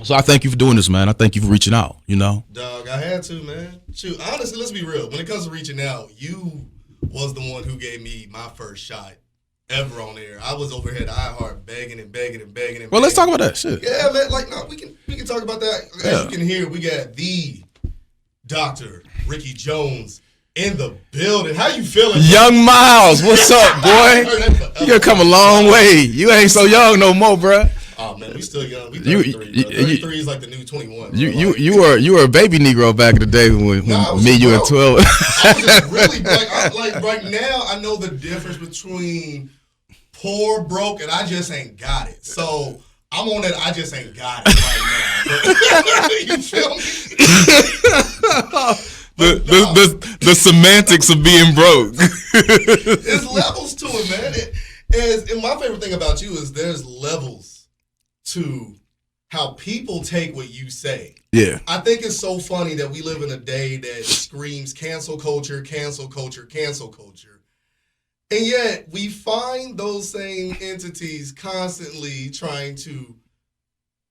So I thank you for doing this, man. I thank you for reaching out, you know? Dog, I had to, man. Shoot, honestly, let's be real. When it comes to reaching out, you was the one who gave me my first shot ever on air. I was over here at iHeart begging and begging and begging and Well, let's begging. talk about that shit. Yeah, man. Like, no, we can talk about that. As Yeah. you can hear, we got the Dr. Ricky Jones in the building. How you feeling? Young Miles, what's up, boy? You gonna come a long way. You ain't so young no more, bruh. Oh man, we still young. We 33. 33 is like the new 21. You were a baby Negro back in the day when me, you, and 12. I was just really like right now. I know the difference between poor, broke, and I just ain't got it. So I'm on that. I just ain't got it right now. You feel me? The semantics of being broke. There's levels to it, man. And my favorite thing about you is there's levels to how people take what you say. Yeah. I think it's so funny that we live in a day that screams cancel culture, cancel culture, cancel culture. And yet we find those same entities constantly trying to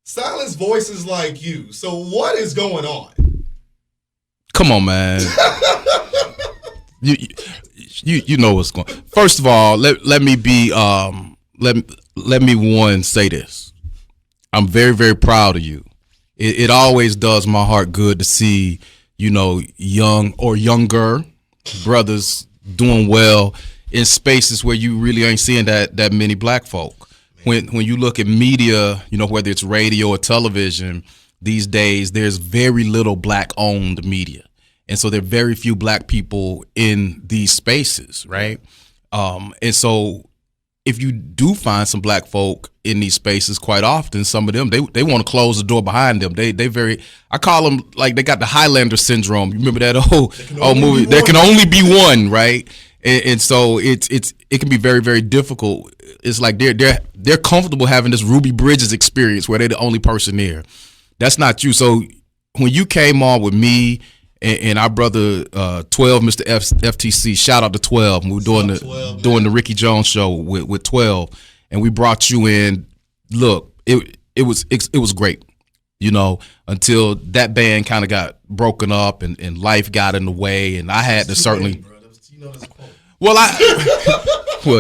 silence voices like you. So what is going on? Come on, man. you know what's going. First of all, let me be let me one say this. I'm very, very proud of you. It always does my heart good to see, you know, young or younger brothers doing well in spaces where you really ain't seeing that many black folk. When you look at media, you know, whether it's radio or television, these days there's very little black owned media. And so there are very few black people in these spaces, right? And so if you do find some black folk in these spaces, quite often, some of them, they want to close the door behind them. They very, I call them like they got the Highlander syndrome. You remember that old movie? There can only be one, right? And so it can be very, very difficult. It's like they're comfortable having this Ruby Bridges experience where they're the only person there. That's not you. So when you came on with me and our brother 12, Mr. FTC, shout out to 12. We were doing the Ricky Jones show with 12, and we brought you in. Look, it was great, you know, until that band kind of got broken up and life got in the way, and I had to certainly. Well,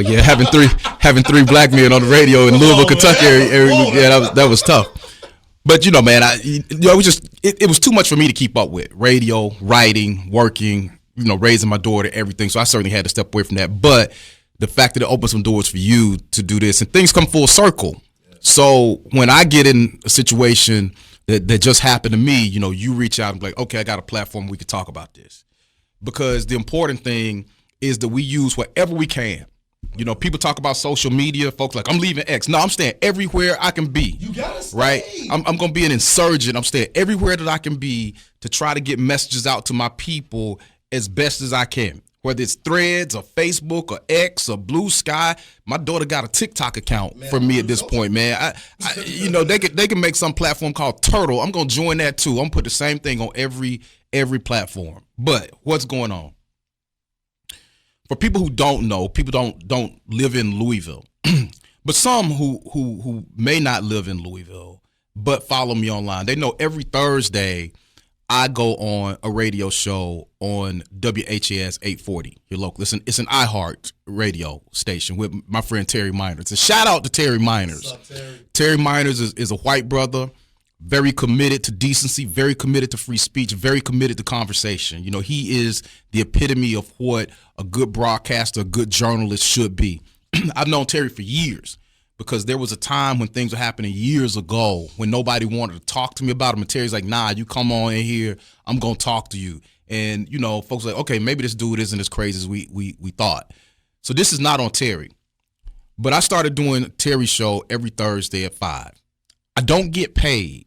yeah, having three black men on the radio in Louisville, Kentucky, yeah, that was tough. But you know, man, it was too much for me to keep up with. Radio, writing, working, you know, raising my daughter, everything. So I certainly had to step away from that. But the fact that it opened some doors for you to do this, and things come full circle. So when I get in a situation that just happened to me, you know, you reach out and be like, okay, I got a platform, we could talk about this. Because the important thing is that we use whatever we can. You know, people talk about social media. Folks like, I'm leaving X. No, I'm staying everywhere I can be. You gotta stay. Right? I'm going to be an insurgent. I'm staying everywhere that I can be to try to get messages out to my people as best as I can. Whether it's Threads or Facebook or X or Blue Sky. My daughter got a TikTok account for me at this point, man. You know, they can make some platform called Turtle. I'm going to join that too. I'm going to put the same thing on every platform. But what's going on? For people who don't know, people don't live in Louisville, but some who may not live in Louisville but follow me online, they know every Thursday I go on a radio show on WHAS 840 here local. It's an iHeart radio station with my friend Terry Miners. A shout out to Terry Miners. What's up, Terry? Terry Miners is a white brother, very committed to decency, very committed to free speech, very committed to conversation. You know, he is the epitome of what a good broadcaster, a good journalist should be. I've known Terry for years because there was a time when things were happening years ago when nobody wanted to talk to me about them. And Terry's like, nah, you come on in here, I'm going to talk to you. And, you know, folks are like, okay, maybe this dude isn't as crazy as we thought. So this is not on Terry. But I started doing Terry's show every Thursday at 5. I don't get paid.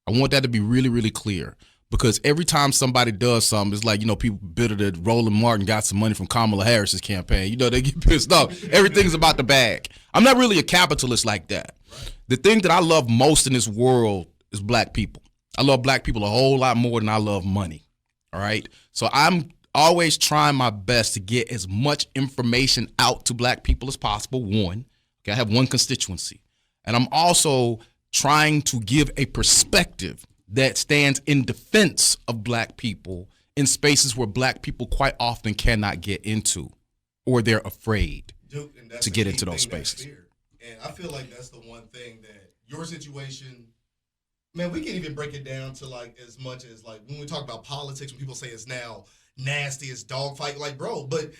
I want that to be really, really clear because every time somebody does something, it's like, you know, people bitter that Roland Martin got some money from Kamala Harris's campaign. You know, they get pissed off. Everything's about the bag. I'm not really a capitalist like that. Right. The thing that I love most in this world is black people. I love black people a whole lot more than I love money. All right. So I'm always trying my best to get as much information out to black people as possible. One, okay, I have one constituency. And I'm also trying to give a perspective that stands in defense of black people in spaces where black people quite often cannot get into, or they're afraid to get into those spaces. And I feel like that's the one thing that your situation, man, we can even break it down to like as much as like when we talk about politics, when people say it's now nasty, it's dogfight, like, bro, but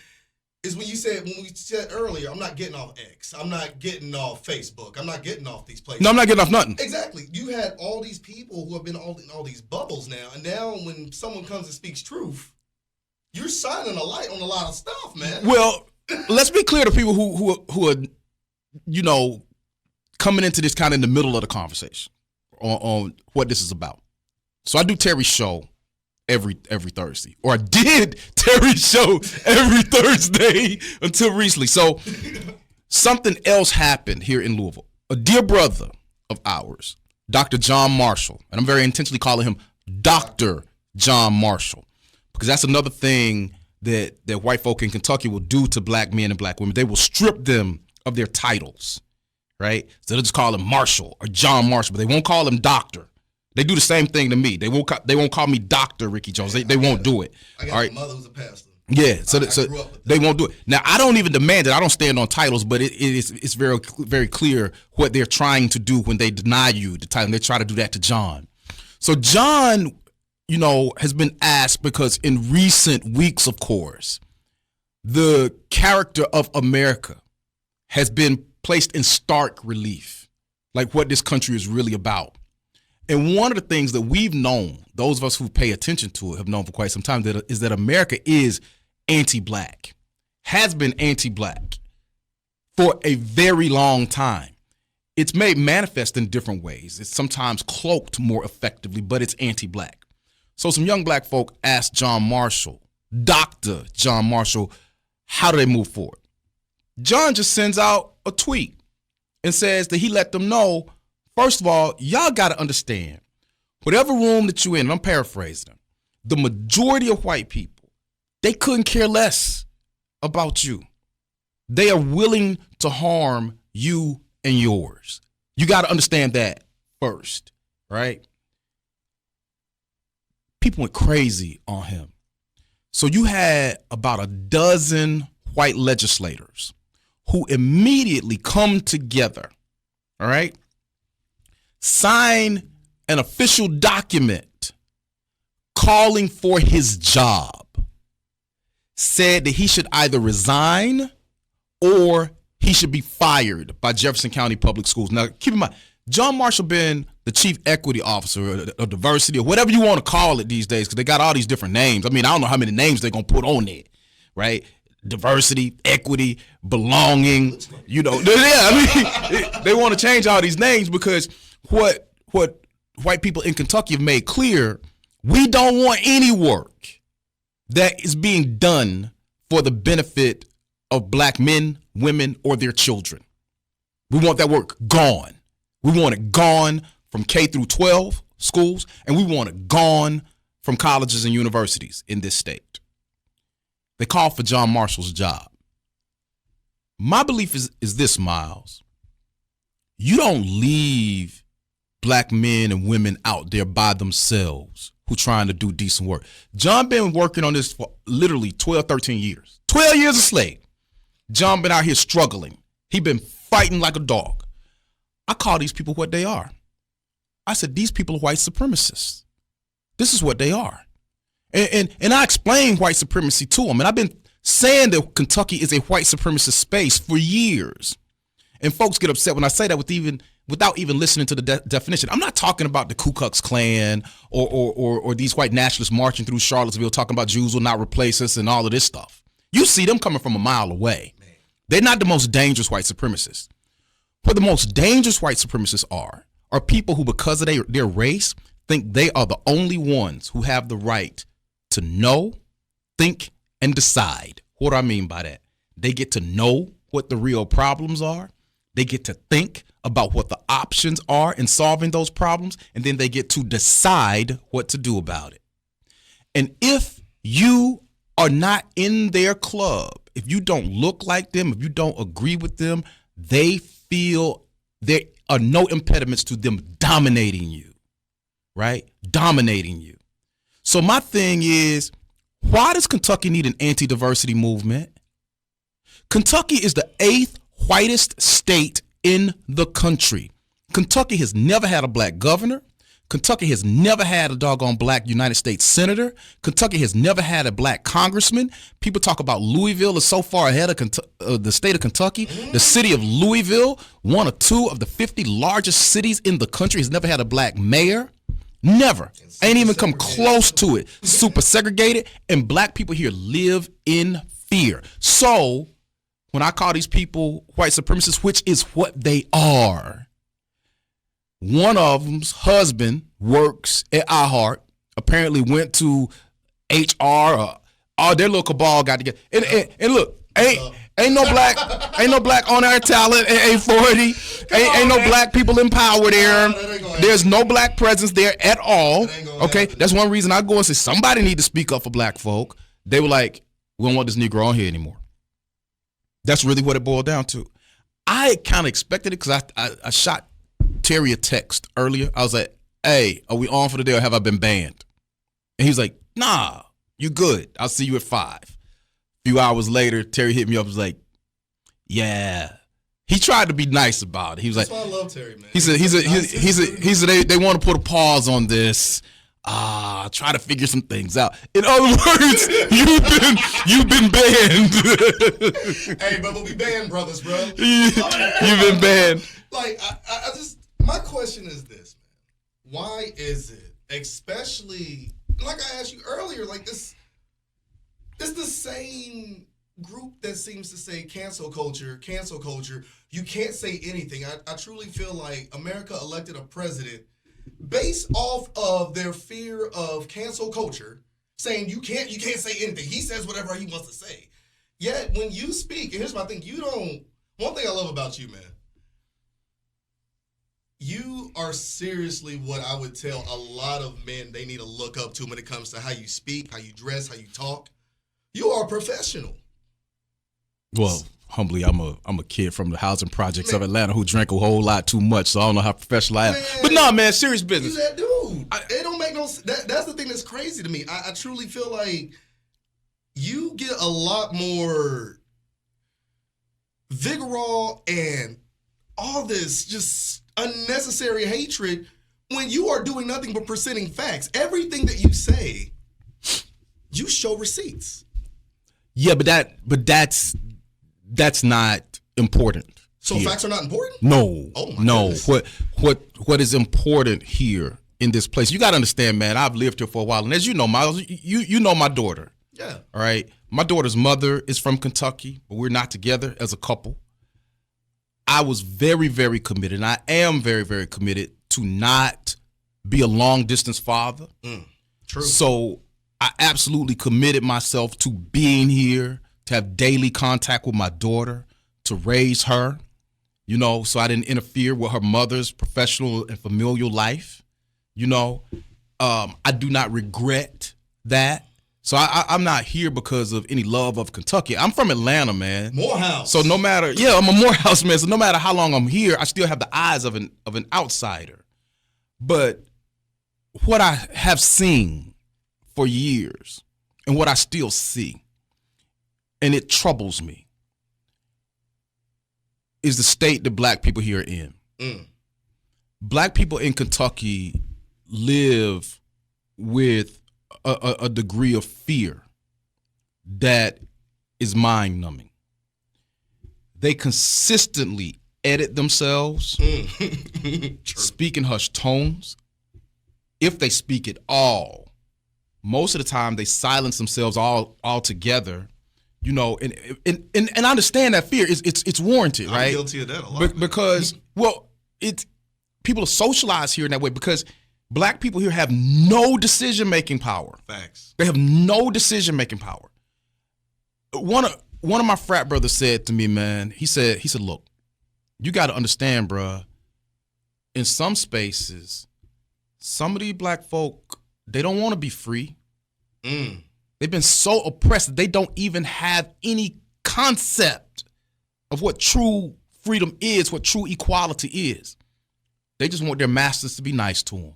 is when we said earlier, I'm not getting off X, I'm not getting off Facebook, I'm not getting off these places. No, I'm not getting off nothing. Exactly. You had all these people who have been in all these bubbles now, and now when someone comes and speaks truth, you're shining a light on a lot of stuff, man. Well, let's be clear to people who are, you know, coming into this kind of in the middle of the conversation on what this is about. So I do Terry's show every Thursday, or I did Terry's show every Thursday until recently. So something else happened here in Louisville. A dear brother of ours, Dr. John Marshall, and I'm very intentionally calling him Dr. John Marshall, because that's another thing that white folk in Kentucky will do to black men and black women. They will strip them of their titles, right? So they'll just call him Marshall or John Marshall, but they won't call him doctor. They do the same thing to me. They won't call me Dr. Ricky Jones. They won't do it. I got a mother who's a pastor. Yeah, so they won't do it. Now, I don't even demand it. I don't stand on titles, but it's very, very clear what they're trying to do when they deny you the title. They try to do that to John. So John, you know, has been asked because in recent weeks, of course, the character of America has been placed in stark relief, like what this country is really about. And one of the things that we've known, those of us who pay attention to it have known for quite some time, is that America is anti-black, has been anti-black for a very long time. It's made manifest in different ways. It's sometimes cloaked more effectively, but it's anti-black. So some young black folk asked John Marshall, Dr. John Marshall, how do they move forward? John just sends out a tweet and says that he let them know, first of all, y'all got to understand, whatever room that you're in, and I'm paraphrasing them, the majority of white people, they couldn't care less about you. They are willing to harm you and yours. You got to understand that first, right? People went crazy on him. So you had about a dozen white legislators who immediately come together, all right, sign an official document calling for his job, said that he should either resign or he should be fired by Jefferson County Public Schools. Now, keep in mind, John Marshall been the chief equity officer or diversity or whatever you want to call it these days, because they got all these different names. I mean, I don't know how many names they're going to put on it, right? Diversity, equity, belonging, you know. Yeah, I mean, they want to change all these names because what white people in Kentucky have made clear, we don't want any work that is being done for the benefit of black men, women, or their children. We want that work gone. We want it gone from K through 12 schools, and we want it gone from colleges and universities in this state. They called for John Marshall's job. My belief is this, Miles. You don't leave black men and women out there by themselves who trying to do decent work. John been working on this for literally 12, 13 years. 12 years a slave. John been out here struggling. He been fighting like a dog. I call these people what they are. I said, these people are white supremacists. This is what they are. And I explained white supremacy to them. And I've been saying that Kentucky is a white supremacist space for years. And folks get upset when I say that without even listening to the definition. I'm not talking about the Ku Klux Klan or these white nationalists marching through Charlottesville talking about Jews will not replace us and all of this stuff. You see them coming from a mile away. They're not the most dangerous white supremacists. What the most dangerous white supremacists are people who, because of their race, think they are the only ones who have the right to know, think, and decide. What do I mean by that? They get to know what the real problems are. They get to think about what the options are in solving those problems, and then they get to decide what to do about it. And if you are not in their club, if you don't look like them, if you don't agree with them, they feel are no impediments to them dominating you, right? Dominating you. So my thing is, why does Kentucky need an anti-diversity movement? Kentucky is the 8th whitest state in the country. Kentucky has never had a black governor. Kentucky has never had a doggone black United States senator. Kentucky has never had a black congressman. People talk about Louisville is so far ahead of the state of Kentucky. The city of Louisville, one or two of the 50 largest cities in the country, has never had a black mayor. Never. Ain't even come close to it. Super segregated. And black people here live in fear. So when I call these people white supremacists, which is what they are, one of them's husband works at iHeart, apparently went to HR, or all their little cabal got together. And look, ain't no black on our talent at 840. Ain't no black people in power there. There's no black presence there at all. Okay, that's one reason I go and say somebody need to speak up for black folk. They were like, we don't want this Negro on here anymore. That's really what it boiled down to. I kind of expected it because I shot Terry a text earlier. I was like, hey, are we on for the day or have I been banned? And he's like, nah, you good. I'll see you at 5. A few hours later, Terry hit me up and was like, yeah. He tried to be nice about it. He was That's like, why I love Terry, man. he said they want to put a pause on this. Try to figure some things out. In other words, you've been banned. Hey, but we banned brothers, bro. You've been banned. Like, I just, my question is this, man. Why is it, especially, like I asked you earlier, like this, it's the same group that seems to say cancel culture. You can't say anything. I truly feel like America elected a president based off of their fear of cancel culture, saying you can't say anything. He says whatever he wants to say. Yet when you speak, and here's my thing, one thing I love about you, man, you are seriously what I would tell a lot of men they need to look up to when it comes to how you speak, how you dress, how you talk. You are a professional. Well, humbly, I'm a kid from the housing projects of Atlanta who drank a whole lot too much, so I don't know how professional I am. Man, but no, man, serious business. You that dude. It don't make no sense. That's the thing that's crazy to me. I truly feel like you get a lot more vigorous and all this just unnecessary hatred when you are doing nothing but presenting facts. Everything that you say, you show receipts. Yeah, but that's not important. So here. Facts are not important? No. Oh my no. Goodness. What is important here in this place? You got to understand, man. I've lived here for a while, and as you know, Miles, you know my daughter. Yeah. All right. My daughter's mother is from Kentucky, but we're not together as a couple. I was very, very committed, and I am very, very committed to not be a long distance father. True. So I absolutely committed myself to being here, to have daily contact with my daughter, to raise her, so I didn't interfere with her mother's professional and familial life. I do not regret that. So I'm not here because of any love of Kentucky. I'm from Atlanta, man. Morehouse. So I'm a Morehouse man. So no matter how long I'm here, I still have the eyes of an outsider. But what I have seen for years and what I still see, and it troubles me, is the state that black people here are in. Black people in Kentucky live with a degree of fear that is mind-numbing. They consistently edit themselves, speak in hushed tones. If they speak at all, most of the time they silence themselves altogether. And I understand that fear. It's warranted, right? I'm guilty of that a lot. Because people are socialized here in that way because black people here have no decision-making power. Facts. They have no decision-making power. One of my frat brothers said to me, man, he said, look, you got to understand, bruh, in some spaces, some of these black folk, they don't want to be free. They've been so oppressed that they don't even have any concept of what true freedom is, what true equality is. They just want their masters to be nice to them.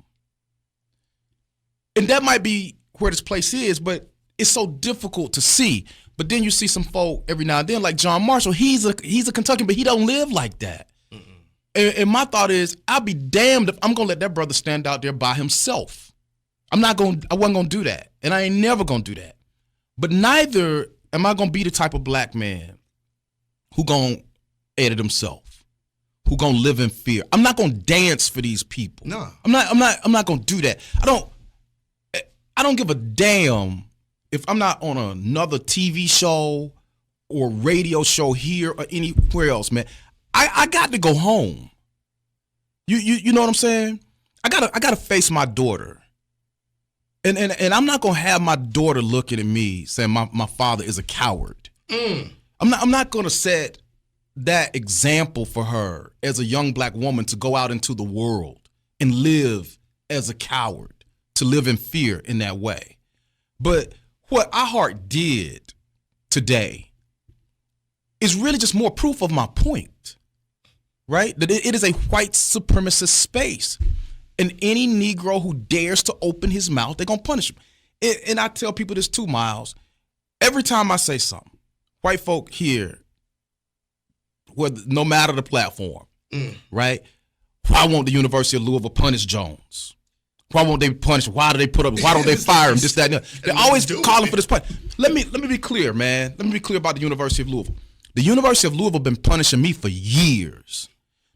And that might be where this place is, but it's so difficult to see. But then you see some folk every now and then, like John Marshall. He's a Kentuckian, but he don't live like that. And my thought is, I'll be damned if I'm gonna let that brother stand out there by himself. I wasn't gonna do that, and I ain't never gonna do that. But neither am I gonna be the type of black man who gonna edit himself, who gonna live in fear. I'm not gonna dance for these people. No, I'm not gonna do that. I don't give a damn if I'm not on another TV show or radio show here or anywhere else, man. I got to go home. You know what I'm saying? I gotta face my daughter. And I'm not gonna have my daughter looking at me saying my father is a coward. I'm not gonna set that example for her as a young black woman to go out into the world and live as a coward, to live in fear in that way. But what iHeart did today is really just more proof of my point, right? That it is a white supremacist space. And any Negro who dares to open his mouth, they're going to punish him. And I tell people this too, Miles. Every time I say something, white folk here, no matter the platform, right? Why won't the University of Louisville punish Jones? Why won't they punish him? Why do they put up? Why don't they fire him? This, that, and that. They're always calling for this punch. Let me be clear, man. Let me be clear about the University of Louisville. The University of Louisville been punishing me for years.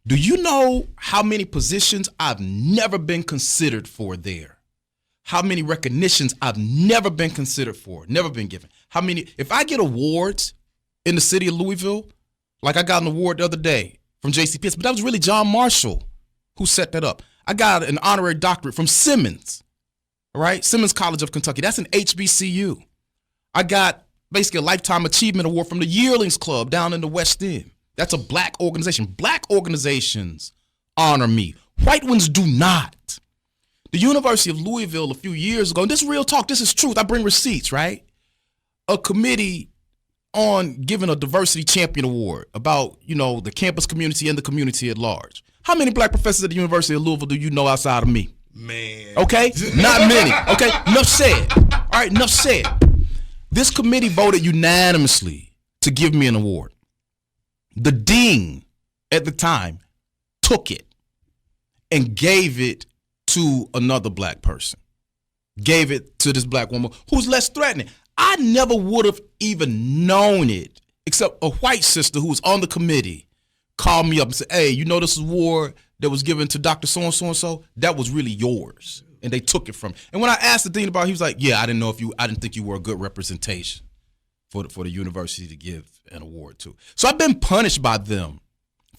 Do you know how many positions I've never been considered for there? How many recognitions I've never been considered for, never been given? How many? If I get awards in the city of Louisville, like I got an award the other day from JCPS, but that was really John Marshall who set that up. I got an honorary doctorate from Simmons, all right? Simmons College of Kentucky. That's an HBCU. I got basically a Lifetime Achievement Award from the Yearlings Club down in the West End. That's a black organization. Black organizations honor me. White ones do not. The University of Louisville a few years ago, and this is real talk, this is truth, I bring receipts, right? A committee on giving a diversity champion award about, the campus community and the community at large. How many black professors at the University of Louisville do you know outside of me? Man. Okay? Not many. Okay? Enough said. All right, enough said. This committee voted unanimously to give me an award. The dean at the time took it and gave it to another black person. Gave it to this black woman who's less threatening. I never would have even known it except a white sister who was on the committee called me up and said, hey, this award that was given to Dr. So-and-so, that was really yours. And they took it from me. And when I asked the dean about it, he was like, yeah, I didn't think you were a good representation for the university to give an award to. So I've been punished by them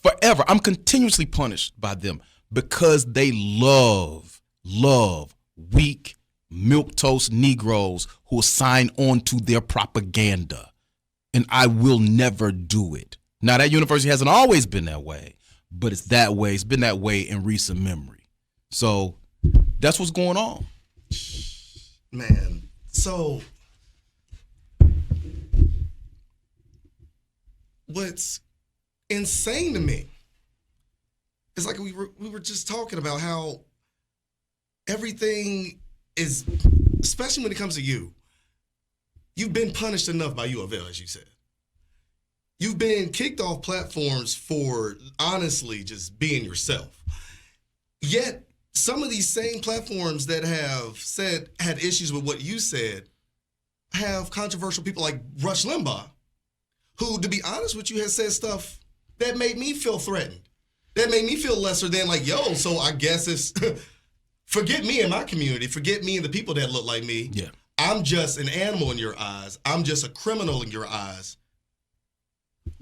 forever. I'm continuously punished by them because they love weak, milquetoast Negroes who will sign on to their propaganda. And I will never do it. Now, that university hasn't always been that way, but it's that way. It's been that way in recent memory. So that's what's going on. Man, so what's insane to me is like we were just talking about how everything is, especially when it comes to you've been punished enough by U of L, as you said. You've been kicked off platforms for honestly just being yourself. Yet some of these same platforms that have had issues with what you said have controversial people like Rush Limbaugh, who, to be honest with you, has said stuff that made me feel threatened. That made me feel lesser than so I guess it's, forget me and my community, forget me and the people that look like me. Yeah. I'm just an animal in your eyes. I'm just a criminal in your eyes.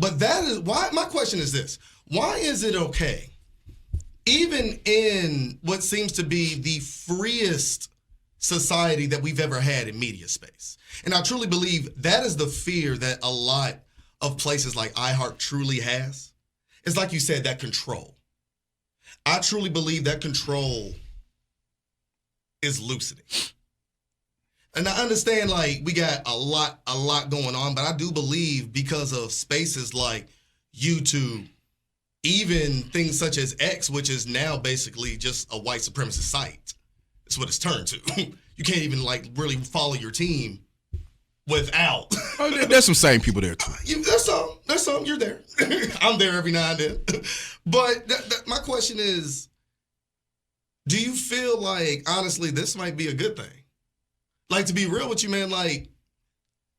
But that is why my question is this. Why is it okay, even in what seems to be the freest society that we've ever had in media space? And I truly believe that is the fear that a lot of places like iHeart truly has. It's like you said, that control. I truly believe that control is loosening. And I understand, we got a lot going on, but I do believe because of spaces like YouTube, even things such as X, which is now basically just a white supremacist site. That's what it's turned to. You can't even like really follow your team without. There's some same people there too. There's some. You're there. I'm there every now and then. But my question is, do you feel like, honestly, this might be a good thing? Like, to be real with you, man, like,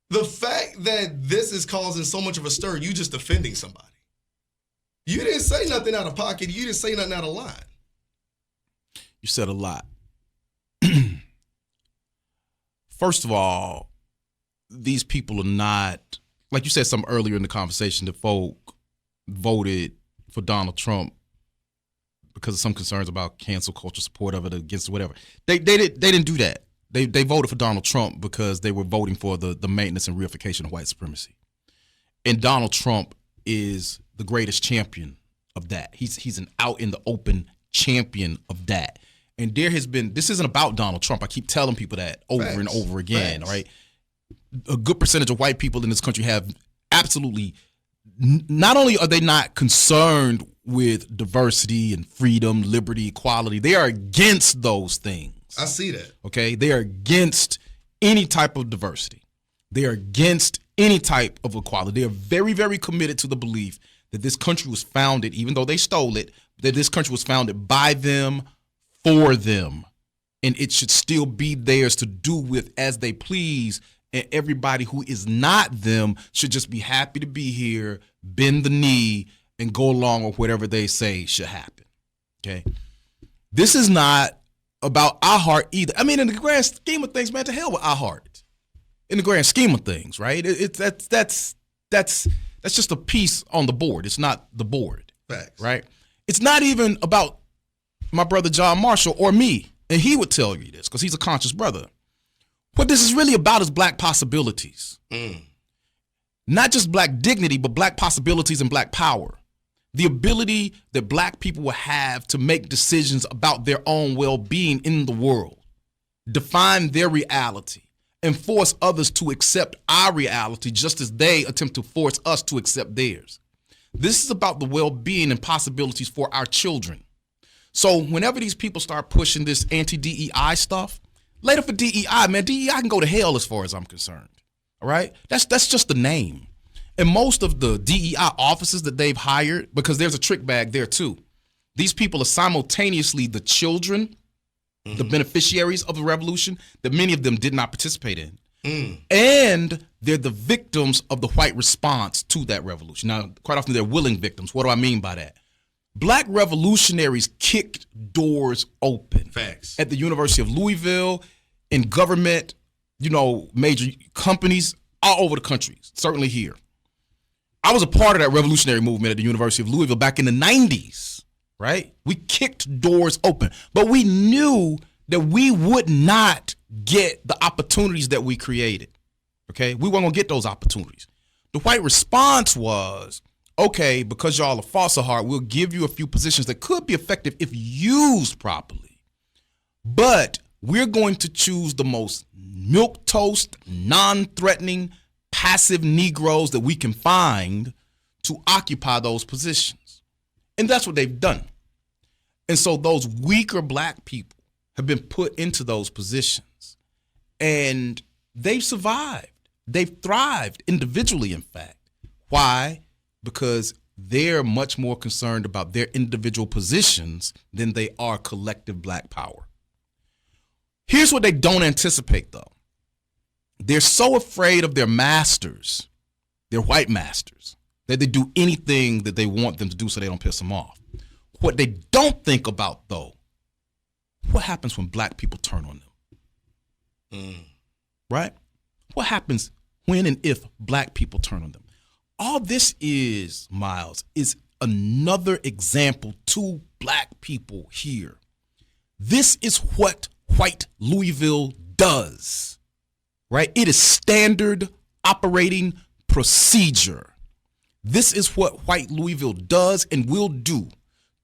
the fact that this is causing so much of a stir, you just defending somebody. You didn't say nothing out of pocket. You didn't say nothing out of line. You said a lot. First of all, these people are not, like you said something earlier in the conversation, the folk voted for Donald Trump because of some concerns about cancel culture, support of it against whatever. They didn't do that. They voted for Donald Trump because they were voting for the maintenance and reification of white supremacy. And Donald Trump is the greatest champion of that. He's an out in the open champion of that. And there has been, this isn't about Donald Trump. I keep telling people that over and over again, right? A good percentage of white people in this country have absolutely, not only are they not concerned with diversity and freedom, liberty, equality, they are against those things. I see that. Okay? They are against any type of diversity. They are against any type of equality. They are very, very committed to the belief that this country was founded, even though they stole it, that this country was founded by them, for them, and it should still be theirs to do with as they please, and everybody who is not them should just be happy to be here, bend the knee, and go along with whatever they say should happen. Okay? This is not about iHeart either. I mean, in the grand scheme of things, man, to hell with iHeart. In the grand scheme of things, right? That's just a piece on the board. It's not the board. Facts. Right? It's not even about my brother John Marshall or me, and he would tell you this because he's a conscious brother. What this is really about is black possibilities. Not just black dignity, but black possibilities and black power. The ability that black people will have to make decisions about their own well-being in the world, define their reality, and force others to accept our reality just as they attempt to force us to accept theirs. This is about the well-being and possibilities for our children. So whenever these people start pushing this anti-DEI stuff, later for DEI, man, DEI can go to hell as far as I'm concerned. All right? That's just the name. And most of the DEI officers that they've hired, because there's a trick bag there too, these people are simultaneously the children, the beneficiaries of the revolution that many of them did not participate in. And they're the victims of the white response to that revolution. Now, quite often they're willing victims. What do I mean by that? Black revolutionaries kicked doors open. Facts. At the University of Louisville, in government, major companies all over the country, certainly here. I was a part of that revolutionary movement at the University of Louisville back in the 90s, right? We kicked doors open, but we knew that we would not get the opportunities that we created, okay? We weren't gonna get those opportunities. The white response was, okay, because y'all are false heart, we'll give you a few positions that could be effective if used properly. But we're going to choose the most milquetoast, non-threatening, passive Negroes that we can find to occupy those positions. And that's what they've done. And so those weaker black people have been put into those positions. And they've survived. They've thrived individually, in fact. Why? Because they're much more concerned about their individual positions than they are collective black power. Here's what they don't anticipate, though. They're so afraid of their masters, their white masters, that they do anything that they want them to do so they don't piss them off. What they don't think about, though, what happens when black people turn on them? Right? What happens when and if black people turn on them? All this is, Miles, is another example to black people here. This is what white Louisville does. Right? It is standard operating procedure. This is what white Louisville does and will do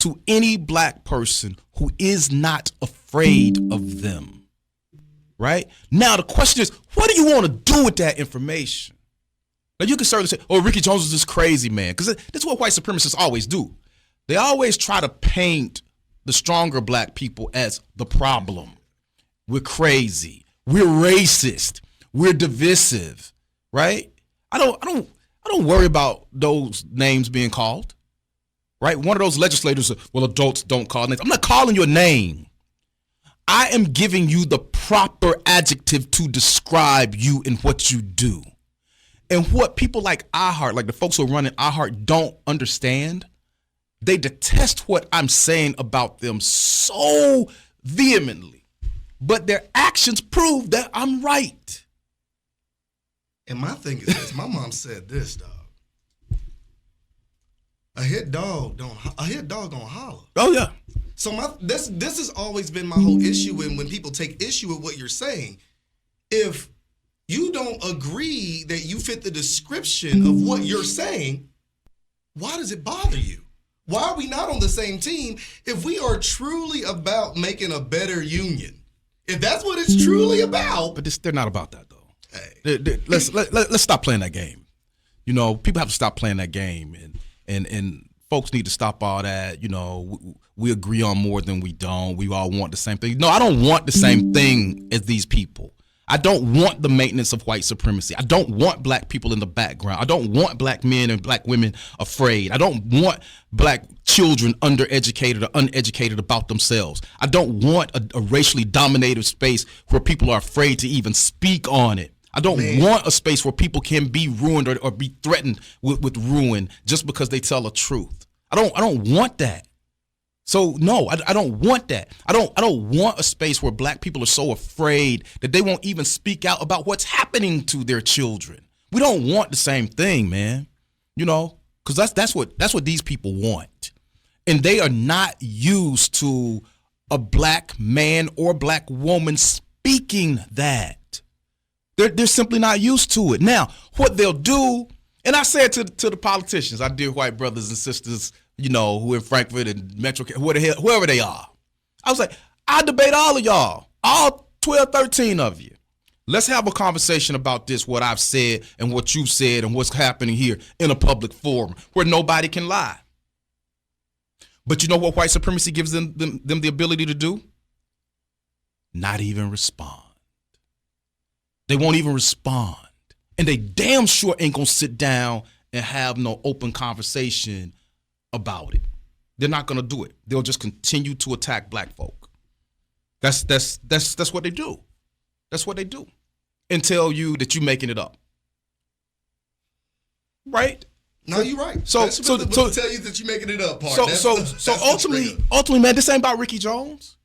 to any black person who is not afraid of them. Right? Now, the question is, what do you want to do with that information? Now, you can certainly say, oh, Ricky Jones is this crazy man, because that's what white supremacists always do. They always try to paint the stronger black people as the problem. We're crazy. We're racist. We're divisive, right? I don't worry about those names being called, right? One of those legislators, well, adults don't call names. I'm not calling your name. I am giving you the proper adjective to describe you and what you do. And what people like iHeart, like the folks who are running iHeart, don't understand, they detest what I'm saying about them so vehemently. But their actions prove that I'm right. And my thing is this, my mom said this, dog. A hit dog gonna holler. Oh yeah. So this has always been my whole issue when people take issue with what you're saying. If you don't agree that you fit the description of what you're saying, why does it bother you? Why are we not on the same team if we are truly about making a better union? If that's what it's truly about. But they're not about that, though. Hey. Let's stop playing that game. You know, people have to stop playing that game, and folks need to stop all that. You know, we agree on more than we don't. We all want the same thing. No, I don't want the same thing as these people. I don't want the maintenance of white supremacy. I don't want black people in the background. I don't want black men and black women afraid. I don't want black children undereducated or uneducated about themselves. I don't want a racially dominated space where people are afraid to even speak on it. I don't want a space where people can be ruined or be threatened with ruin just because they tell the truth. I don't want that. So no, I don't want that. I don't want a space where black people are so afraid that they won't even speak out about what's happening to their children. We don't want the same thing, man. You know, because that's what these people want, and they are not used to a black man or black woman speaking that. They're simply not used to it. Now, what they'll do, and I said to the politicians, our dear white brothers and sisters, you know, who in Frankfurt and Metro, whoever they are. I was like, I debate all of y'all, all 12, 13 of you. Let's have a conversation about this, what I've said and what you've said and what's happening here in a public forum where nobody can lie. But you know what white supremacy gives them the ability to do? Not even respond. They won't even respond. And they damn sure ain't gonna sit down and have no open conversation about it. They're not gonna do it. They'll just continue to attack black folk. That's what they do. That's what they do. And tell you that you're making it up. Right? No, you're right. So tell you that you're making it up part. So ultimately, man, this ain't about Ricky Jones.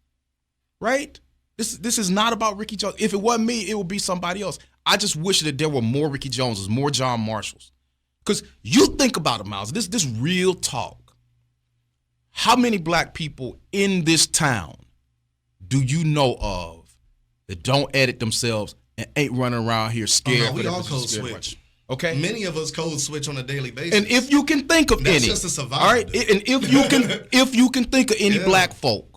Right? This is not about Ricky Jones. If it wasn't me, it would be somebody else. I just wish that there were more Ricky Joneses, more John Marshalls. Because you think about it, Miles, this real talk. How many black people in this town do you know of that don't edit themselves and ain't running around here scared? Oh, no, we all code switch. Right. Okay. Many of us code switch on a daily basis. And if you can think of that's any, just a survival. all right. And if you can think of any black folk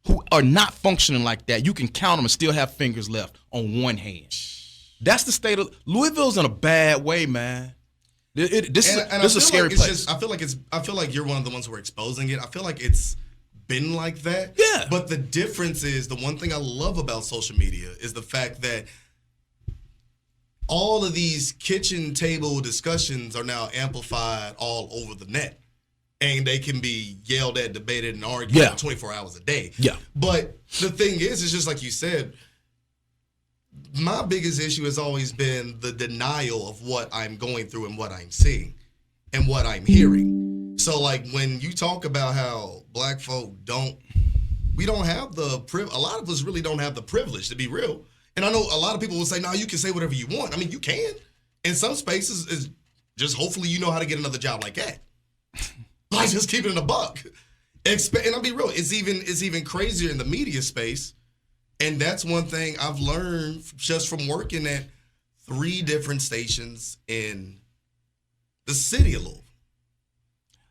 who are not functioning like that, you can count them and still have fingers left on one hand. That's the state of Louisville's in a bad way, man. This is a scary place. I feel like you're one of the ones who are exposing it. I feel like it's been like that. Yeah. But the difference is, the one thing I love about social media is the fact that all of these kitchen table discussions are now amplified all over the net. And they can be yelled at, debated, and argued 24 hours a day. Yeah. But the thing is, it's just like you said, my biggest issue has always been the denial of what I'm going through and what I'm seeing and what I'm hearing. So, like, when you talk about how black folk we don't have the a lot of us really don't have the privilege, to be real. And I know a lot of people will say, no, you can say whatever you want. I mean, you can. In some spaces, is just hopefully you know how to get another job like that. Like, just keep it in a buck. And I'll be real, it's even crazier in the media space. And that's one thing I've learned just from working at 3 different stations in the city of Louisville.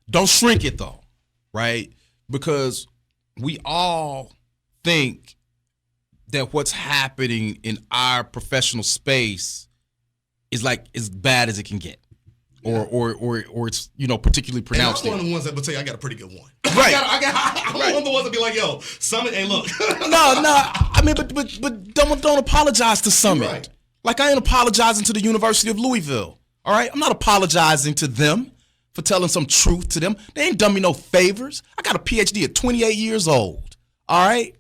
Don't shrink it, though, right? Because we all think that what's happening in our professional space is like as bad as it can get. or it's particularly pronounced. And I'm one of the ones that will tell you I got a pretty good one. Right. I'm one of the ones that be like, yo, Summit, hey, look. No. I mean, but don't apologize to Summit. Right. Like I ain't apologizing to the University of Louisville. All right, I'm not apologizing to them for telling some truth to them. They ain't done me no favors. I got a PhD at 28 years old. All right,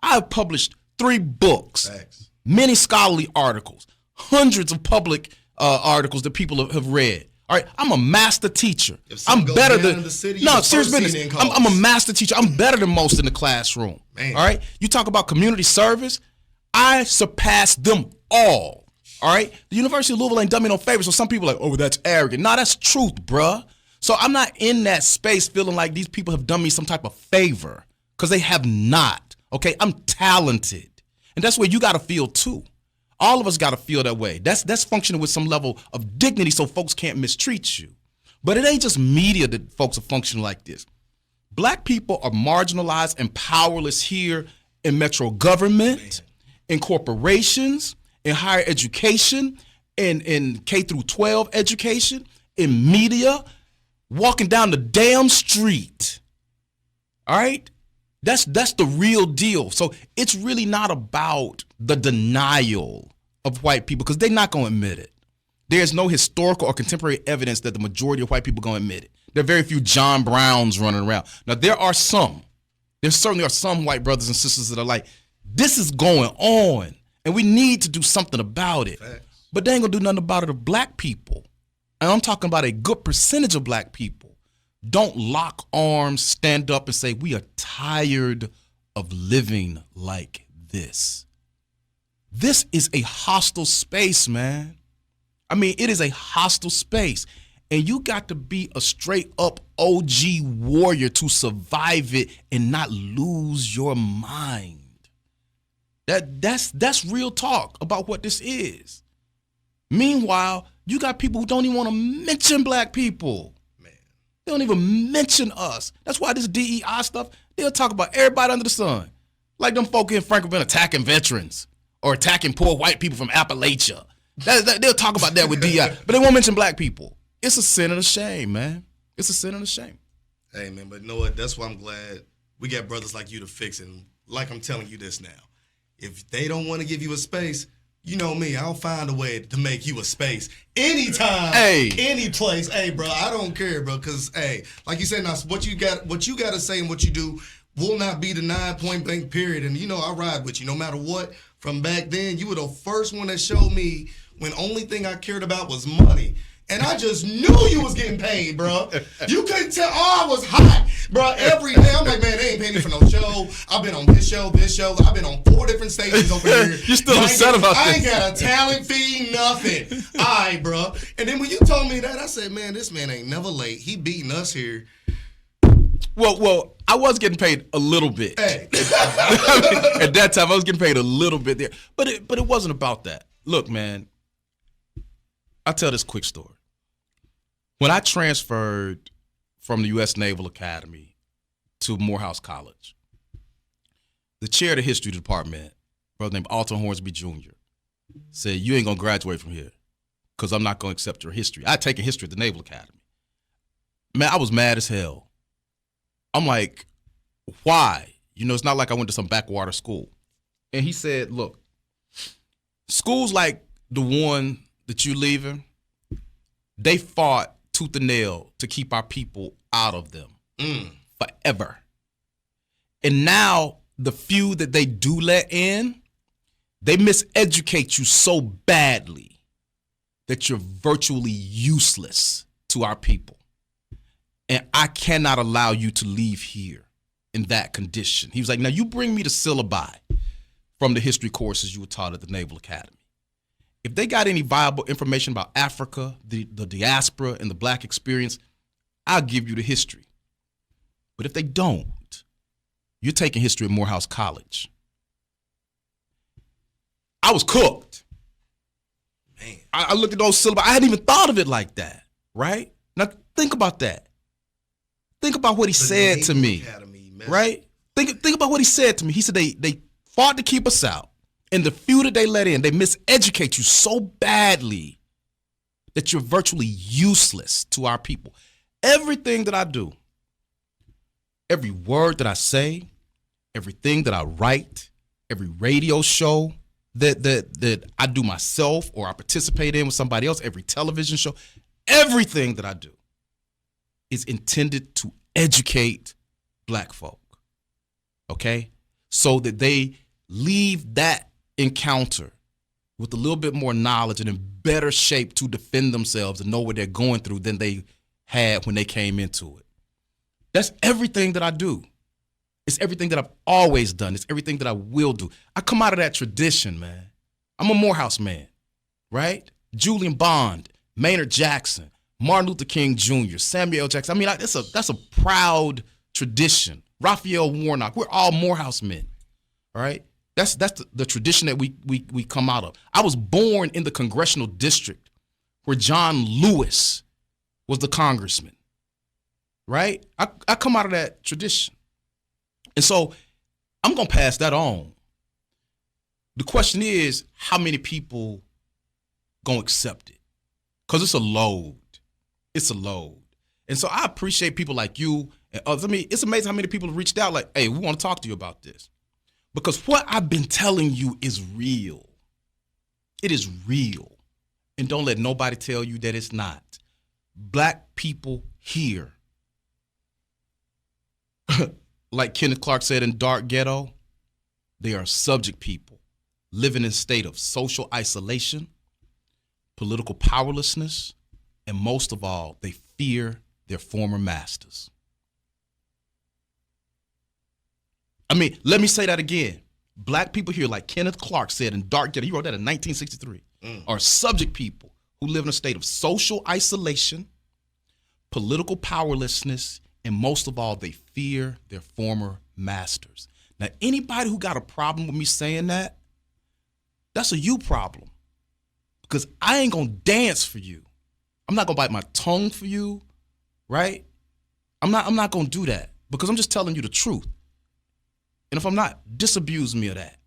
I've published 3 books, Thanks. Many scholarly articles, hundreds of public articles that people have read. All right, I'm a master teacher. I'm better than serious business. I'm a master teacher. I'm better than most in the classroom. Man. All right, you talk about community service. I surpass them all. All right, the University of Louisville ain't done me no favors. So some people are like, oh, that's arrogant. No, that's truth, bruh. So I'm not in that space feeling like these people have done me some type of favor, because they have not. Okay, I'm talented, and that's where you got to feel too. All of us got to feel that way. That's functioning with some level of dignity so folks can't mistreat you. But it ain't just media that folks are functioning like this. Black people are marginalized and powerless here in metro government, in corporations, in higher education, in K through 12 education, in media, walking down the damn street. All right? That's the real deal. So it's really not about the denial of white people, because they're not going to admit it. There's no historical or contemporary evidence that the majority of white people going to admit it. There are very few John Browns running around. Now, there certainly are some white brothers and sisters that are like, this is going on, and we need to do something about it. Facts. But they ain't going to do nothing about it of black people. And I'm talking about a good percentage of black people. Don't lock arms, stand up, and say, we are tired of living like this. This is a hostile space, man. I mean, it is a hostile space. And you got to be a straight up OG warrior to survive it and not lose your mind. That's real talk about what this is. Meanwhile, you got people who don't even want to mention black people. Man. They don't even mention us. That's why this DEI stuff, they'll talk about everybody under the sun. Like them folk in Franklin been attacking veterans or attacking poor white people from Appalachia. They'll talk about that with DEI, but they won't mention black people. It's a sin and a shame, man. It's a sin and a shame. Hey, man, but you know what? That's why I'm glad we got brothers like you to fix it. And like I'm telling you this now. If they don't want to give you a space, you know me, I'll find a way to make you a space. Anytime, any place. Hey, bro, I don't care, bro, because, hey, like you said, now, what you got to say and what you do will not be denied, point blank, period. And, you know, I ride with you no matter what. From back then, you were the first one that showed me when only thing I cared about was money. And I just knew you was getting paid, bro. You couldn't tell. Oh, I was hot, bro. Every day, I'm like, man, they ain't paying me for no show. I've been on this show. I've been on 4 different stations over here. You're still upset about this. I ain't got a talent fee, nothing. All right, bro. And then when you told me that, I said, man, this man ain't never late. He beating us here. Well, I was getting paid a little bit. Hey. At that time, I was getting paid a little bit there. But it wasn't about that. Look, man, I'll tell this quick story. When I transferred from the U.S. Naval Academy to Morehouse College, the chair of the history department, a brother named Alton Hornsby Jr., said, you ain't going to graduate from here because I'm not going to accept your history. I'd taken history at the Naval Academy. Man, I was mad as hell. I'm like, why? You know, it's not like I went to some backwater school. And he said, look, schools like the one that you're leaving, they fought tooth and nail to keep our people out of them forever. And now the few that they do let in, they miseducate you so badly that you're virtually useless to our people. And I cannot allow you to leave here in that condition. He was like, now you bring me the syllabi from the history courses you were taught at the Naval Academy. If they got any viable information about Africa, the diaspora, and the black experience, I'll give you the history. But if they don't, you're taking history at Morehouse College. I was cooked. Man, I looked at those syllabi. I hadn't even thought of it like that, right? Now think about that. Think about what he said to me, right? Think about what he said to me. He said they fought to keep us out. And the few that they let in, they miseducate you so badly that you're virtually useless to our people. Everything that I do, every word that I say, everything that I write, every radio show that I do myself or I participate in with somebody else, every television show, everything that I do is intended to educate black folk, okay? So that they leave that encounter with a little bit more knowledge and in better shape to defend themselves and know what they're going through than they had when they came into it. That's everything that I do. It's everything that I've always done. It's everything that I will do. I come out of that tradition, man. I'm a Morehouse man, right? Julian Bond, Maynard Jackson, Martin Luther King Jr., Samuel L. Jackson. I mean, that's a proud tradition. Raphael Warnock. We're all Morehouse men, all right? That's the tradition that we come out of. I was born in the congressional district where John Lewis was the congressman, right? I come out of that tradition. And so I'm going to pass that on. The question is, how many people going to accept it? Because it's a load. It's a load. And so I appreciate people like you and others. I mean, it's amazing how many people have reached out like, hey, we want to talk to you about this. Because what I've been telling you is real. It is real. And don't let nobody tell you that it's not. Black people here, like Kenneth Clark said in Dark Ghetto, they are subject people living in a state of social isolation, political powerlessness, and most of all, they fear their former masters. I mean, let me say that again. Black people here, like Kenneth Clark said in Dark Ghetto, he wrote that in 1963, are subject people who live in a state of social isolation, political powerlessness, and most of all, they fear their former masters. Now, anybody who got a problem with me saying that, that's a you problem. Because I ain't gonna dance for you. I'm not gonna bite my tongue for you, right? I'm not gonna do that because I'm just telling you the truth. And if I'm not, disabuse me of that.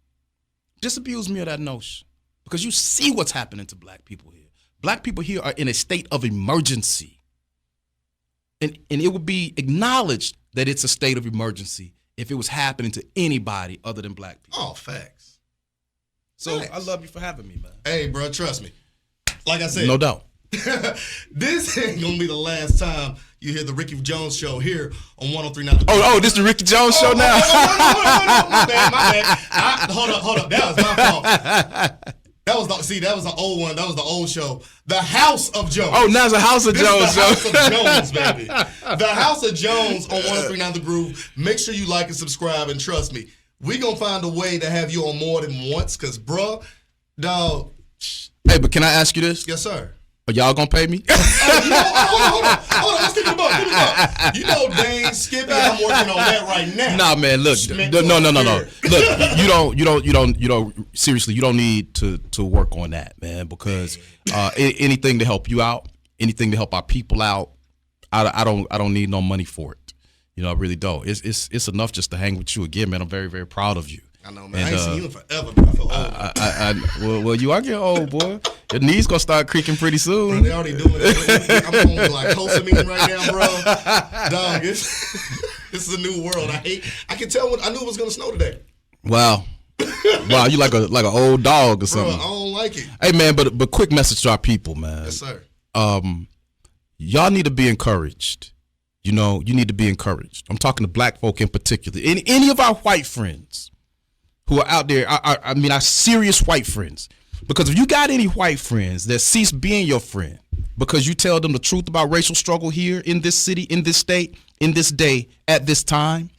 Disabuse me of that notion. Because you see what's happening to black people here. Black people here are in a state of emergency. And it would be acknowledged that it's a state of emergency if it was happening to anybody other than black people. Oh, facts. So Facts. I love you for having me, man. Hey, bro, trust me. Like I said. No doubt. This ain't going to be the last time you hear the Ricky Jones show here on 103.9. Oh, this is the Ricky Jones show now? No, my bad. Hold up. That was my fault. That was the old one. That was the old show. The House of Jones. Oh, now it's a House of Jones show. The House of Jones, baby. The House of Jones on 103.9 The Groove. Make sure you like and subscribe, and trust me, we going to find a way to have you on more than once, because, bruh, dog. Hey, but can I ask you this? Yes, sir. Are y'all gonna pay me? Hold on. Let's give it up. You know, Dane, Skippy, I'm working on that right now. Nah, man. Look, no. Look, you don't. Seriously, you don't need to work on that, man. Because anything to help you out, anything to help our people out, I don't need no money for it. You know, I really don't. It's enough just to hang with you again, man. I'm very, very proud of you. I know, man. I ain't seen you in forever, but I feel old. Well, you are getting old, boy. Your knees gonna start creaking pretty soon. Bro, they already doing it. I'm on like Cosamine right now, bro. Dog, this is a new world. I can tell I knew it was gonna snow today. Wow, you like an old dog or something. Bro, I don't like it. Hey, man, but quick message to our people, man. Yes, sir. Y'all need to be encouraged. You know, you need to be encouraged. I'm talking to black folk in particular. Any of our white friends who are out there, I mean, our serious white friends. Because if you got any white friends that cease being your friend because you tell them the truth about racial struggle here in this city, in this state, in this day, at this time,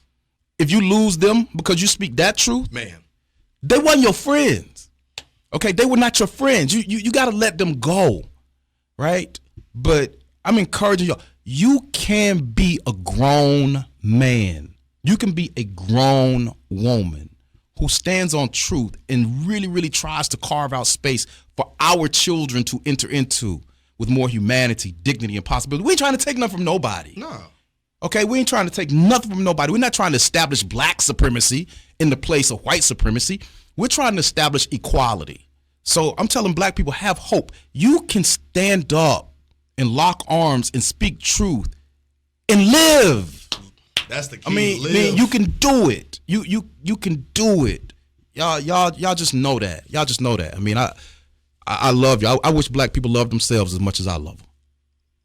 if you lose them because you speak that truth, man, they weren't your friends. Okay, they were not your friends. You got to let them go, right? But I'm encouraging y'all. You can be a grown man. You can be a grown woman who stands on truth and really, really tries to carve out space for our children to enter into with more humanity, dignity, and possibility. We ain't trying to take nothing from nobody. No. Okay, we ain't trying to take nothing from nobody. We're not trying to establish black supremacy in the place of white supremacy. We're trying to establish equality So I'm telling black people, have hope. You can stand up and lock arms and speak truth and live. That's the key. I mean, you can do it. You can do it. Y'all just know that. Y'all just know that. I mean, I love you. I wish black people loved themselves as much as I love them.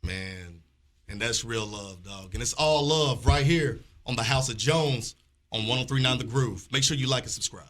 Man, and that's real love, dog. And it's all love right here on the House of Jones on 103.9 The Groove. Make sure you like and subscribe.